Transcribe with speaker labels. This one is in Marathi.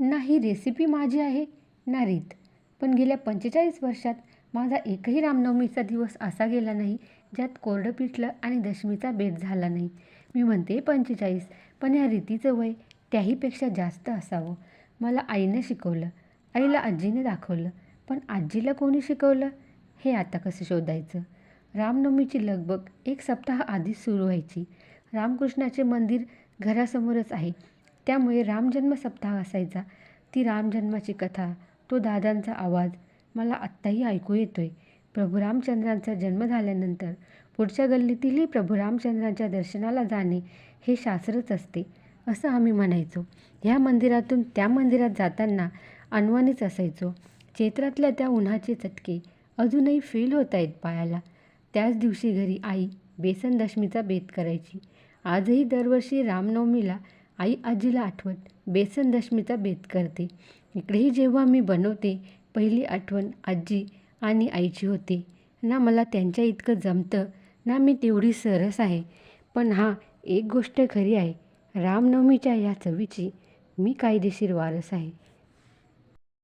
Speaker 1: ना ही रेसिपी माझी आहे ना रीत. पण गेल्या 45 वर्षात माझा एकही रामनवमीचा दिवस असा गेला नाही ज्यात कोरडं पिठलं आणि दशमीचा बेत झाला नाही. मी म्हणते 45, पण या रीतीचं वय त्याहीपेक्षा जास्त असावं. मला आईनं शिकवलं, आईला आजीने दाखवलं, पण आजीला कोणी शिकवलं हे आता कसं शोधायचं? रामनवमीची लगबग एक सप्ताह आधीच सुरू व्हायची. रामकृष्णाचे मंदिर घरासमोरच आहे, त्यामुळे रामजन्म सप्ताह असायचा. ती रामजन्माची कथा, तो दादांचा आवाज मला आत्ताही ऐकू येतोय. प्रभू रामचंद्रांचा जन्म झाल्यानंतर पुढच्या गल्लीतीलही प्रभू रामचंद्रांच्या दर्शनाला जाणे हे शास्त्रच असते, असं आम्ही म्हणायचो. ह्या मंदिरातून त्या मंदिरात जाताना अनवाणीच असायचो. चैत्रातल्या त्या उन्हाचे चटके अजूनही फील होत आहेत पायाला. त्याच दिवशी घरी आई बेसन दशमीचा बेत करायची. आजही दरवर्षी रामनवमीला आई आजीला आठवत बेसन दशमीचा बेत करते. इकडेही जेव्हा मी बनवते, पहिली आठवण आजी आणि आईची होते. ना मला त्यांच्या इतकं जमतं, ना मी तेवढी सरस आहे. पण हां, एक गोष्ट खरी आहे, रामनवमीच्या या चवीची मी कायदेशीर वारस आहे.